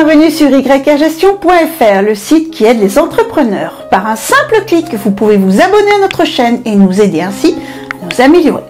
bienvenue sur YRgestion.fr, le site qui aide les entrepreneurs. Par un simple clic, vous pouvez vous abonner à notre chaîne et nous aider ainsi à nous améliorer.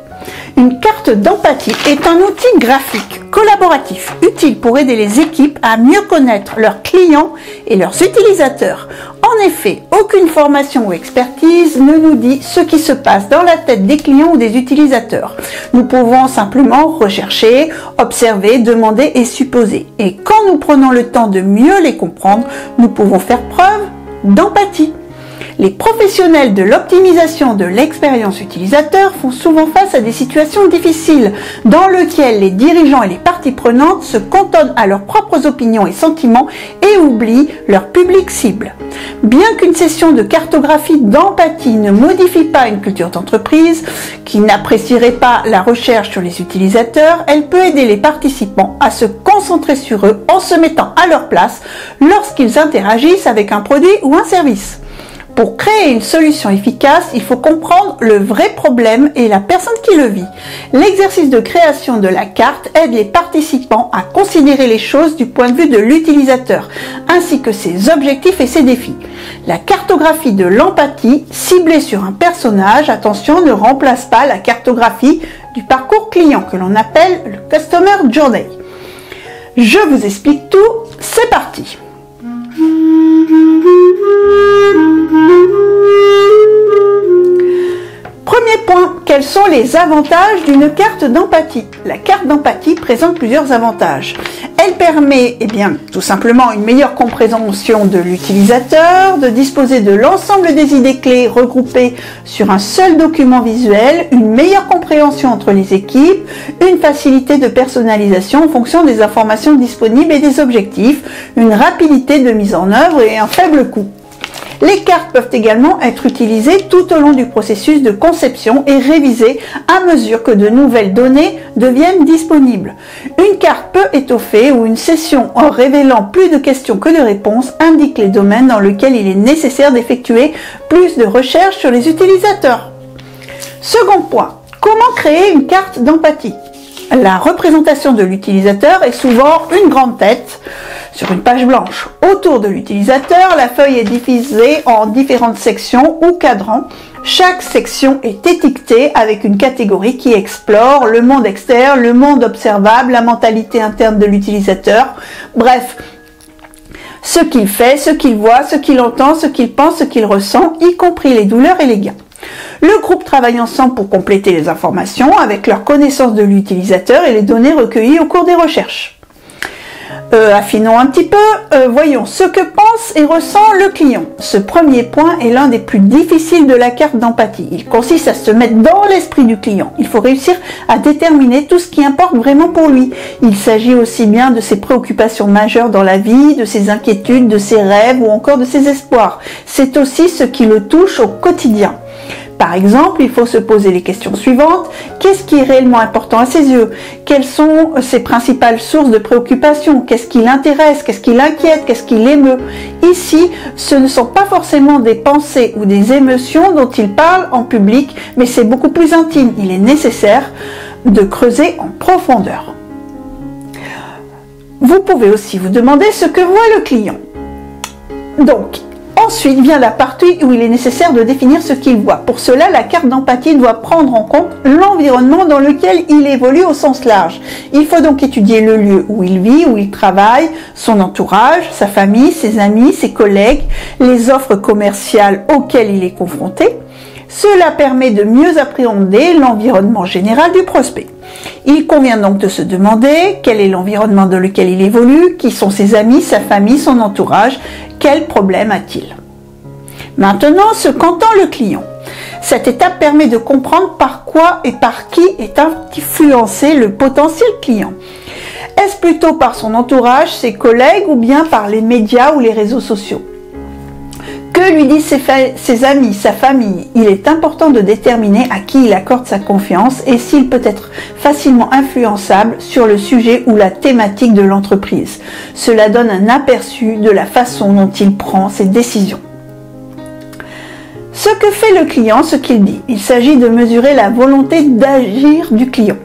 Une carte d'empathie est un outil graphique collaboratif utile pour aider les équipes à mieux connaître leurs clients et leurs utilisateurs. En effet, aucune formation ou expertise ne nous dit ce qui se passe dans la tête des clients ou des utilisateurs. Nous pouvons simplement rechercher, observer, demander et supposer. Et quand nous prenons le temps de mieux les comprendre, nous pouvons faire preuve d'empathie. Les professionnels de l'optimisation de l'expérience utilisateur font souvent face à des situations difficiles dans lesquelles les dirigeants et les parties prenantes se cantonnent à leurs propres opinions et sentiments et oublient leur public cible. Bien qu'une session de cartographie d'empathie ne modifie pas une culture d'entreprise qui n'apprécierait pas la recherche sur les utilisateurs, elle peut aider les participants à se concentrer sur eux en se mettant à leur place lorsqu'ils interagissent avec un produit ou un service. Pour créer une solution efficace, il faut comprendre le vrai problème et la personne qui le vit. L'exercice de création de la carte aide les participants à considérer les choses du point de vue de l'utilisateur, ainsi que ses objectifs et ses défis. La cartographie de l'empathie, ciblée sur un personnage, attention, ne remplace pas la cartographie du parcours client, que l'on appelle le Customer Journey. Je vous explique tout, c'est parti. Premier point, quels sont les avantages d'une carte d'empathie? La carte d'empathie présente plusieurs avantages. Elle permet, tout simplement une meilleure compréhension de l'utilisateur, de disposer de l'ensemble des idées clés regroupées sur un seul document visuel, une meilleure compréhension entre les équipes, une facilité de personnalisation en fonction des informations disponibles et des objectifs, une rapidité de mise en œuvre et un faible coût. Les cartes peuvent également être utilisées tout au long du processus de conception et révisées à mesure que de nouvelles données deviennent disponibles. Une carte peu étoffée ou une session en révélant plus de questions que de réponses indique les domaines dans lesquels il est nécessaire d'effectuer plus de recherches sur les utilisateurs. Second point, comment créer une carte d'empathie? La représentation de l'utilisateur est souvent une grande tête sur une page blanche. Autour de l'utilisateur, la feuille est divisée en différentes sections ou cadrans. Chaque section est étiquetée avec une catégorie qui explore le monde externe, le monde observable, la mentalité interne de l'utilisateur. Bref, ce qu'il fait, ce qu'il voit, ce qu'il entend, ce qu'il pense, ce qu'il ressent, y compris les douleurs et les gains. Le groupe travaille ensemble pour compléter les informations avec leur connaissance de l'utilisateur et les données recueillies au cours des recherches. Affinons un petit peu, voyons ce que pense et ressent le client. Ce premier point est l'un des plus difficiles de la carte d'empathie. Il consiste à se mettre dans l'esprit du client. Il faut réussir à déterminer tout ce qui importe vraiment pour lui. Il s'agit aussi bien de ses préoccupations majeures dans la vie, de ses inquiétudes, de ses rêves ou encore de ses espoirs. C'est aussi ce qui le touche au quotidien. Par exemple, il faut se poser les questions suivantes. Qu'est-ce qui est réellement important à ses yeux? Quelles sont ses principales sources de préoccupation? Qu'est-ce qui l'intéresse? Qu'est-ce qui l'inquiète? Qu'est-ce qui l'émeut? Ici, ce ne sont pas forcément des pensées ou des émotions dont il parle en public, mais c'est beaucoup plus intime. Il est nécessaire de creuser en profondeur. Vous pouvez aussi vous demander ce que voit le client. Donc, ensuite vient la partie où il est nécessaire de définir ce qu'il voit. Pour cela, la carte d'empathie doit prendre en compte l'environnement dans lequel il évolue au sens large. Il faut donc étudier le lieu où il vit, où il travaille, son entourage, sa famille, ses amis, ses collègues, les offres commerciales auxquelles il est confronté. Cela permet de mieux appréhender l'environnement général du prospect. Il convient donc de se demander quel est l'environnement dans lequel il évolue, qui sont ses amis, sa famille, son entourage, quel problème a-t-il. Maintenant, ce qu'entend le client. Cette étape permet de comprendre par quoi et par qui est influencé le potentiel client. Est-ce plutôt par son entourage, ses collègues ou bien par les médias ou les réseaux sociaux? Que lui disent ses amis, sa famille? Il est important de déterminer à qui il accorde sa confiance et s'il peut être facilement influençable sur le sujet ou la thématique de l'entreprise. Cela donne un aperçu de la façon dont il prend ses décisions. Ce que fait le client, ce qu'il dit. Il s'agit de mesurer la volonté d'agir du client.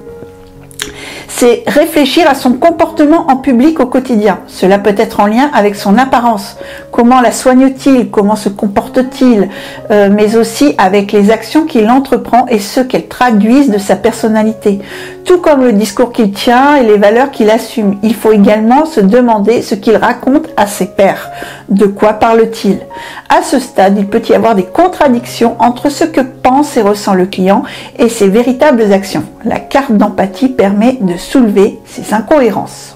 c'est réfléchir à son comportement en public au quotidien. Cela peut être en lien avec son apparence. Comment la soigne-t-il? Comment se comporte-t-il? Mais aussi avec les actions qu'il entreprend et ce qu'elles traduisent de sa personnalité. Tout comme le discours qu'il tient et les valeurs qu'il assume. Il faut également se demander ce qu'il raconte à ses pairs. De quoi parle-t-il? À ce stade, il peut y avoir des contradictions entre ce que pense et ressent le client et ses véritables actions. La carte d'empathie permet de soulever ces incohérences.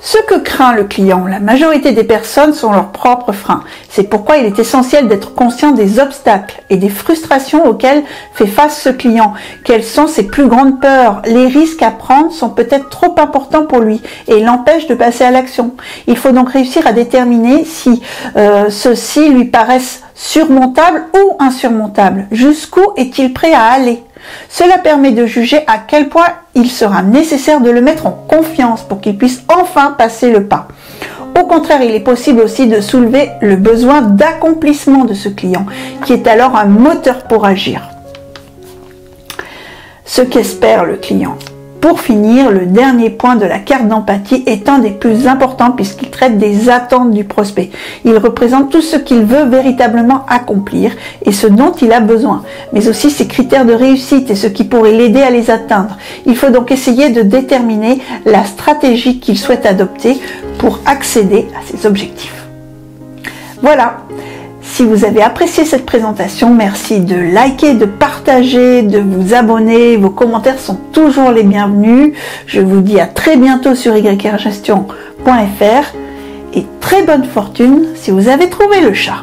Ce que craint le client, la majorité des personnes sont leurs propres freins. C'est pourquoi il est essentiel d'être conscient des obstacles et des frustrations auxquelles fait face ce client. Quelles sont ses plus grandes peurs? Les risques à prendre sont peut-être trop importants pour lui et l'empêchent de passer à l'action. Il faut donc réussir à déterminer si ceux-ci lui paraissent surmontables ou insurmontables. Jusqu'où est-il prêt à aller? Cela permet de juger à quel point il sera nécessaire de le mettre en confiance pour qu'il puisse enfin passer le pas. Au contraire, il est possible aussi de soulever le besoin d'accomplissement de ce client, qui est alors un moteur pour agir. Ce qu'espère le client. Pour finir, le dernier point de la carte d'empathie est un des plus importants puisqu'il traite des attentes du prospect. Il représente tout ce qu'il veut véritablement accomplir et ce dont il a besoin, mais aussi ses critères de réussite et ce qui pourrait l'aider à les atteindre. Il faut donc essayer de déterminer la stratégie qu'il souhaite adopter pour accéder à ses objectifs. Voilà. Si vous avez apprécié cette présentation, merci de liker, de partager, de vous abonner. Vos commentaires sont toujours les bienvenus. Je vous dis à très bientôt sur yrgestion.fr et très bonne fortune si vous avez trouvé le chat.